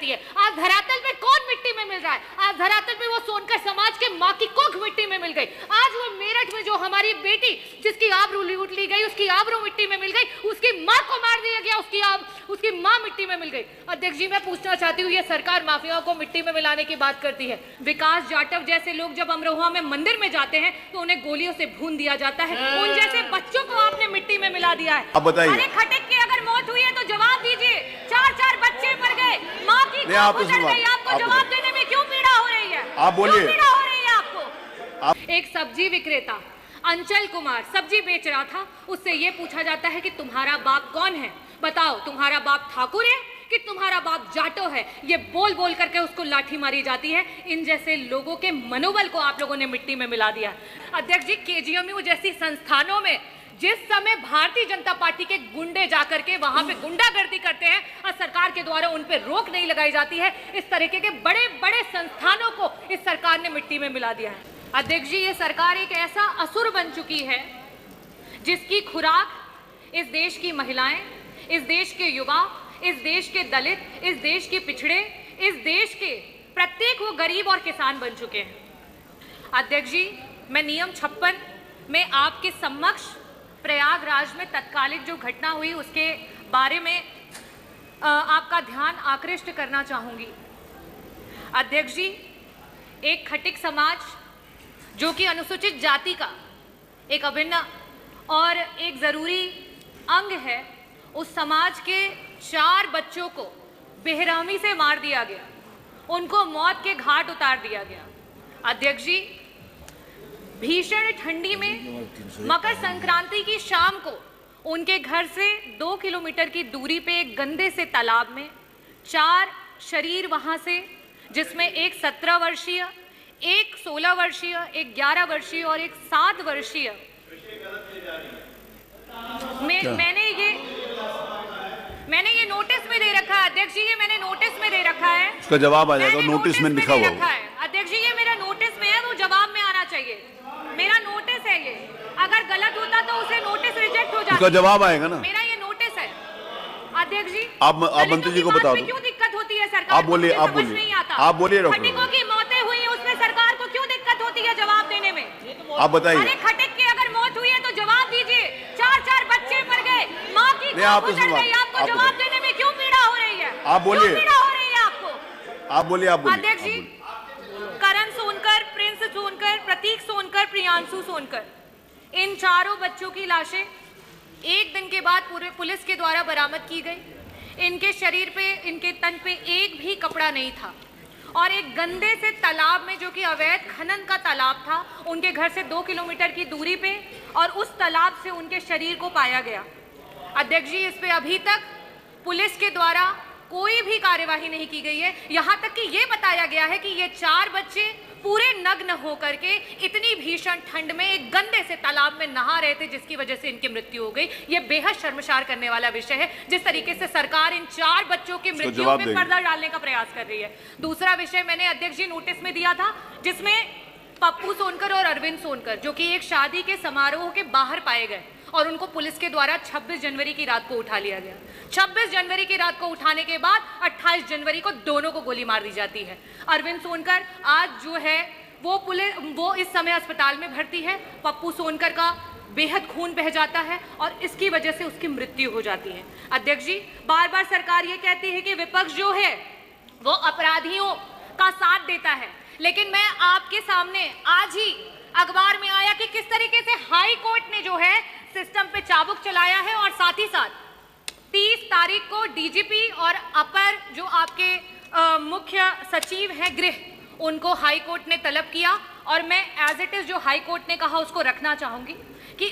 जाती है। आज धरातल पे कौन मिट्टी में मिल रहा है? आज धरातल पे वो सोनकर समाज के माँ की कोख मिट्टी में मिल गई। आज वो मेरठ में जो हमारी बेटी जिसकी आबरू लूट ली गई, उसकी आबरू मिट्टी में मिल गई, उसकी माँ को मार दिया गया, उसकी माँ मिट्टी में मिल गई। अध्यक्ष जी, मैं पूछना चाहती हूँ, ये सरकार माफियाओं को मिट्टी में मिलाने की बात करती है। विकास जाटव जैसे लोग जब अमरोहा में मंदिर में जाते हैं तो उन्हें गोलियों से भून दिया जाता है। उन जैसे बच्चों को आपने मिट्टी में मिला दिया है। अब बताइए, अरे खटक के अगर मौत हुई है तो जवाब दीजिए। 4 बच्चे मर गए, माँ की कोख उजड़ गई, आपको जवाब देने में क्यों पीड़ा हो रही है? आप बोलिए। पीड़ा हो रही है आपको? एक सब्जी विक्रेता अंचल कुमार सब्जी बेच रहा था, उससे ये पूछा जाता है कि तुम्हारा बाप कौन है? बताओ, तुम्हारा बाप ठाकुर है कि तुम्हारा बाप जाटो है? ये बोल बोल करके उसको लाठी मारी जाती है। इन जैसे लोगों के मनोबल को आप लोगों ने मिट्टी में मिला दिया। अध्यक्ष जी, केजीएमयू जैसी संस्थानों में जिस समय भारतीय जनता पार्टी के गुंडे जाकर के वहां पे गुंडागर्दी करते हैं और सरकार के द्वारा उन पे रोक नहीं लगाई जाती है, इस तरीके के बड़े बड़े संस्थानों को इस सरकार ने मिट्टी में मिला दिया है। अध्यक्ष जी, ये सरकार एक ऐसा असुर बन चुकी है जिसकी खुराक इस देश की महिलाएं, इस देश के युवा, इस देश के दलित, इस देश के पिछड़े, इस देश के प्रत्येक वो गरीब और किसान बन चुके हैं। अध्यक्ष जी, मैं नियम 56 में आपके समक्ष प्रयागराज में तत्कालिक जो घटना हुई उसके बारे में आपका ध्यान आकृष्ट करना चाहूंगी। अध्यक्ष जी, एक खटिक समाज जो कि अनुसूचित जाति का एक अभिन्न और एक जरूरी अंग है, उस समाज के 4 बच्चों को बेरहमी से मार दिया गया, उनको मौत के घाट उतार दिया गया। अध्यक्ष जी, भीषण ठंडी में मकर संक्रांति की शाम को उनके घर से 2 किलोमीटर की दूरी पे एक गंदे से तालाब में 4 शरीर वहां से, जिसमें एक 17 वर्षीय, एक 16 वर्षीय, एक 11 वर्षीय और एक 7 वर्षीय, मैंने ये नोटिस में दे रखा है। अध्यक्ष जी, ये मैंने नोटिस में दे रखा है। इसका जवाब आ जाएगा, नोटिस में लिखा हुआ है। अध्यक्ष जी, ये मेरा नोटिस में है, वो जवाब में आना चाहिए। मेरा नोटिस है ये, अगर गलत होता तो उसे नोटिस रिजेक्ट हो जाता। उसका जवाब आएगा ना। मेरा ये नोटिस है। अध्यक्ष जी, आप मंत्री जी को बता दो। क्यों दिक्कत होती है सरकार? आप बोलिए, आप बोलिए, आप बोलिए। खटिकों की मौतें हुई, उसमें सरकार को क्यों दिक्कत होती है जवाब देने में? आप बताइए। अरे खटिक की अगर मौत हुई है तो जवाब दीजिए। 4 बच्चे मर गए, माँ की कोख उजड़ गई, आपको जवाब देने में क्यों पीड़ा हो रही है? आप बोलिए। पीड़ा हो रही है आपको? आप बोलिए, आप बोलिए। अध्यक्ष जी, करण सोनकर, प्रिंस सोनकर, प्रतीक सोनकर, प्रियांशु सोनकर, इन 4 बच्चों की लाशें 1 दिन के बाद पूरे पुलिस के द्वारा बरामद की गई। इनके शरीर पे, इनके तन पे एक भी कपड़ा नहीं था और एक गंदे से तालाब में, जो कि अवैध खनन का तालाब था, उनके घर से 2 किलोमीटर की दूरी पे, और उस तालाब से उनके शरीर को पाया गया। अध्यक्ष जी, इस पे अभी तक पुलिस के द्वारा कोई भी कार्यवाही नहीं की गई है। यहाँ तक कि ये बताया गया है कि ये 4 बच्चे पूरे नग्न होकर के इतनी भीषण ठंड में एक गंदे से तालाब में नहा रहे थे, जिसकी वजह से इनकी मृत्यु हो गई। ये बेहद शर्मसार करने वाला विषय है, जिस तरीके से सरकार इन 4 बच्चों की मृत्यु में पर्दा डालने का प्रयास कर रही है। दूसरा विषय मैंने अध्यक्ष जी नोटिस में दिया था, जिसमें पप्पू सोनकर और अरविंद सोनकर, जो कि एक शादी के समारोह के बाहर पाए गए और उनको पुलिस के द्वारा 26 जनवरी की रात को उठा लिया गया। 26 जनवरी की रात को उठाने के बाद 28 जनवरी को दोनों को गोली मार दी जाती है। अरविंद सोनकर आज जो है वो इस समय अस्पताल में भर्ती है। पप्पू सोनकर का बेहद खून बह जाता है और इसकी वजह से उसकी मृत्यु हो जाती है। अध्यक्ष जी, बार बार सरकार ये कहती है कि विपक्ष जो है वो अपराधियों का साथ देता है, लेकिन मैं आपके सामने आज ही अखबार में आया कि किस तरीके से हाई कोर्ट ने जो है सिस्टम पे चाबुक चलाया है, और साथ ही साथ 30 तारीख को डीजीपी और अपर जो आपके मुख्य सचिव हैं गृह, उनको हाई कोर्ट ने तलब किया। और मैं एज इट इज जो हाई कोर्ट ने कहा उसको रखना चाहूंगी कि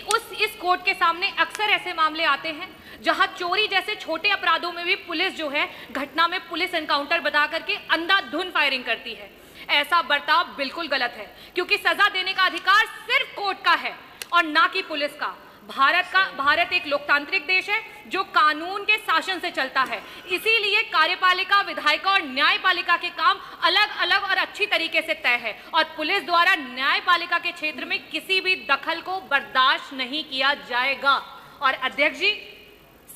इस कोर्ट के सामने अक्सर ऐसे मामले आते हैं जहां चोरी जैसे छोटे अपराधों में भी पुलिस जो है घटना में पुलिस एनकाउंटर बता करके अंधाधुंध फायरिंग करती है। ऐसा बर्ताव बिल्कुल गलत है, क्योंकि सजा देने का अधिकार सिर्फ कोर्ट का है और ना कि पुलिस का। भारत एक लोकतांत्रिक देश है जो कानून के शासन से चलता है, इसीलिए कार्यपालिका, विधायिका और न्यायपालिका के काम अलग अलग और अच्छी तरीके से तय है, और पुलिस द्वारा न्यायपालिका के क्षेत्र में किसी भी दखल को बर्दाश्त नहीं किया जाएगा। और अध्यक्ष जी,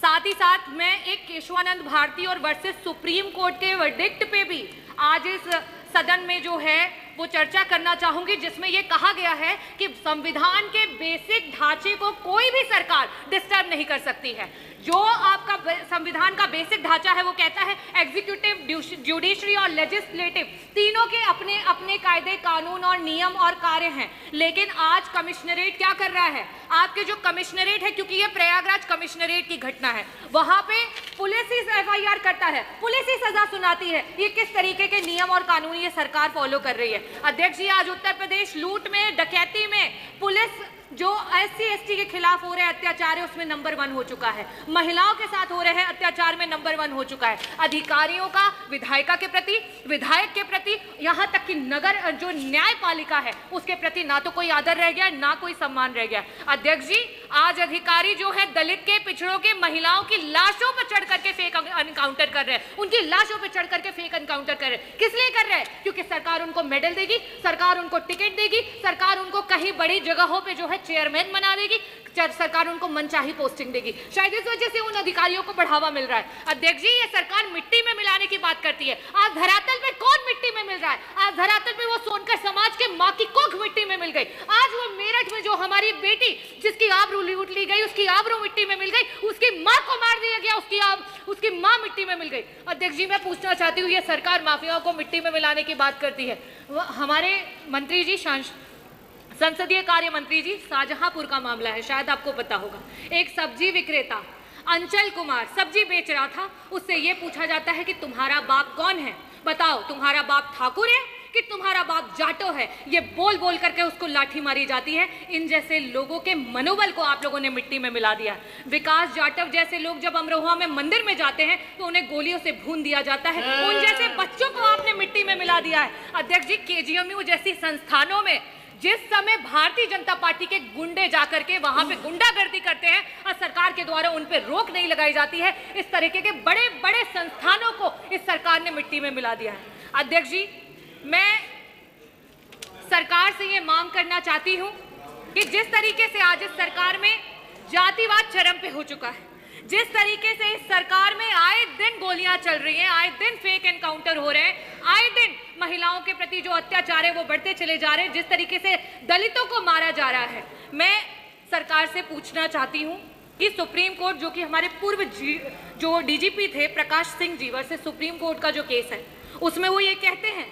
साथ ही साथ मैं एक केशवानंद भारती और वर्सेस सुप्रीम कोर्ट के वर्डिक्ट पे भी आज इस सदन में जो है वो चर्चा करना चाहूंगी, जिसमें ये कहा गया है कि संविधान के बेसिक ढांचे को कोई भी सरकार डिस्टर्ब नहीं कर सकती है। जो आपका संविधान का बेसिक ढांचा है वो कहता है एग्जीक्यूटिव, जुडिशरी और लेजिस्लेटिव तीनों के अपने अपने कायदे, कानून और नियम और कार्य हैं। लेकिन आज कमिश्नरेट क्या कर रहा है? आपके जो कमिश्नरेट है, क्योंकि ये प्रयागराज कमिश्नरेट की घटना है, वहां पे पुलिस ही FIR करता है, पुलिस ही सजा सुनाती है। ये किस तरीके के नियम और कानून ये सरकार फॉलो कर रही है? अध्यक्ष जी, आज उत्तर प्रदेश लूट में, डकैती में पुलिस जो SC ST के खिलाफ हो रहे अत्याचार है उसमें नंबर 1 हो चुका है। महिलाओं के साथ हो रहे हैं अत्याचार में नंबर 1 हो चुका है। अधिकारियों का विधायिका के प्रति, विधायक के प्रति, यहाँ तक कि नगर जो न्यायपालिका है उसके प्रति ना तो कोई आदर रह गया, ना कोई सम्मान रह गया। अध्यक्ष जी, आज अधिकारी जो है दलित के, पिछड़ों के, महिलाओं की लाशों पर चढ़ करके फेक एनकाउंटर कर रहे हैं, उनकी लाशों पर चढ़ करके फेक एनकाउंटर कर रहे हैं। किस लिए कर रहे हैं? क्योंकि सरकार उनको मेडल देगी, सरकार उनको टिकट देगी, सरकार उनको कहीं बड़ी जगहों पर जो है चेयरमैन बना देगी, सरकार उनको मनचाही पोस्टिंग देगी। शायद इस वजह से उन अधिकारियों को बढ़ावा मिल रहा है। अध्यक्ष जी, ये सरकार मिट्टी में मिलाने की बात करती है। आज धरातल पे कौन मिट्टी में मिल रहा है? आज धरातल पे वो सोनकर समाज के मां की कोख मिट्टी में मिल गई। आज वो मेरठ में जो हमारी बेटी जिसकी आबरू लूट ली गई, उसकी आबरू मिट्टी में मिल गई, उसकी मां को मार दिया गया, उसकी मां मिट्टी में मिल गई। अध्यक्ष जी, मैं पूछना चाहती हूँ, ये सरकार माफियाओं को मिट्टी में मिलाने की बात करती है। हमारे मंत्री जी, संसदीय कार्य मंत्री जी, शाहजहांपुर का मामला है, शायद आपको पता होगा। एक सब्जी विक्रेता अंचल कुमार सब्जी बेच रहा था, उससे ये पूछा जाता है कि तुम्हारा बाप कौन है? बताओ, तुम्हारा बाप ठाकुर है कि तुम्हारा बाप जाटो है? ये बोल बोल करके उसको लाठी मारी जाती है। इन जैसे लोगों के मनोबल को आप लोगों ने मिट्टी में मिला दिया। विकास जाटव जैसे लोग जब अमरोहा में मंदिर में जाते हैं तो उन्हें गोलियों से भून दिया जाता है। उन जैसे बच्चों को आपने मिट्टी में मिला दिया है। अध्यक्ष जी, KGMU जैसी संस्थानों में जिस समय भारतीय जनता पार्टी के गुंडे जाकर के वहां पे गुंडागर्दी करते हैं और सरकार के द्वारा उन पे रोक नहीं लगाई जाती है, इस तरीके के बड़े बड़े संस्थानों को इस सरकार ने मिट्टी में मिला दिया है। अध्यक्ष जी, मैं सरकार से ये मांग करना चाहती हूं कि जिस तरीके से आज इस सरकार में जातिवाद चरम पे हो चुका है, जिस तरीके से इस सरकार में आए दिन गोलियां चल रही हैं, आए दिन फेक एनकाउंटर हो रहे हैं, आए दिन महिलाओं के प्रति जो अत्याचार है वो बढ़ते चले जा रहे हैं, जिस तरीके से दलितों को मारा जा रहा है, मैं सरकार से पूछना चाहती हूं कि सुप्रीम कोर्ट, जो कि हमारे पूर्व जो DGP थे Prakash Singh ji versus supreme court का जो केस है, उसमें वो ये कहते हैं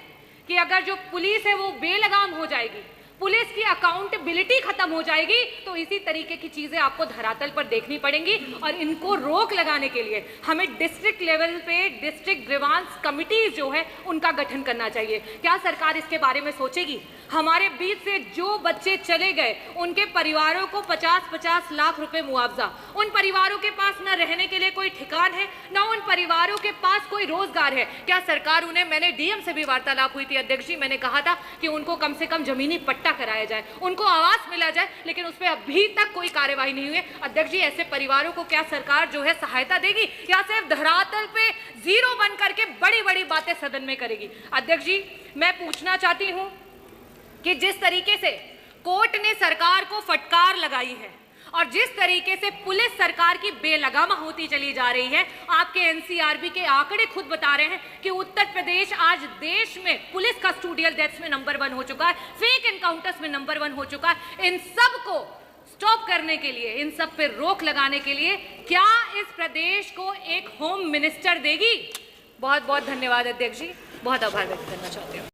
कि अगर जो पुलिस है वो बेलगाम हो जाएगी, पुलिस की अकाउंटेबिलिटी खत्म हो जाएगी, तो इसी तरीके की चीजें आपको धरातल पर देखनी पड़ेंगी। और इनको रोक लगाने के लिए हमें डिस्ट्रिक्ट लेवल पे डिस्ट्रिक्ट ग्रीवांस कमिटीज जो है उनका गठन करना चाहिए। क्या सरकार इसके बारे में सोचेगी? हमारे बीच से जो बच्चे चले गए उनके परिवारों को 50-50 लाख रुपए मुआवजा, उन परिवारों के पास न रहने के लिए कोई ठिकान है, न उन परिवारों के पास कोई रोजगार है। क्या सरकार उन्हें, मैंने DM से भी वार्तालाप हुई थी अध्यक्ष जी, मैंने कहा था कि उनको कम से कम जमीनी पट्टा कराया जाए, उनको आवास मिला जाए, लेकिन उस पर अभी तक कोई कार्यवाही नहीं हुई है। अध्यक्ष जी, ऐसे परिवारों को क्या सरकार जो है सहायता देगी, या सिर्फ धरातल पे जीरो बन करके बड़ी बड़ी बातें सदन में करेगी? अध्यक्ष जी, मैं पूछना चाहती हूं कि जिस तरीके से कोर्ट ने सरकार को फटकार लगाई है और जिस तरीके से पुलिस सरकार की बेलगाम होती चली जा रही है, आपके NCRB के आंकड़े खुद बता रहे हैं कि उत्तर प्रदेश आज देश में पुलिस कस्टोडियल डेथ्स में नंबर 1 हो चुका है, फेक एनकाउंटर्स में नंबर 1 हो चुका है। इन सब को स्टॉप करने के लिए, इन सब पे रोक लगाने के लिए क्या इस प्रदेश को एक होम मिनिस्टर देगी? बहुत बहुत धन्यवाद अध्यक्ष जी, बहुत आभार व्यक्त करना चाहते हो।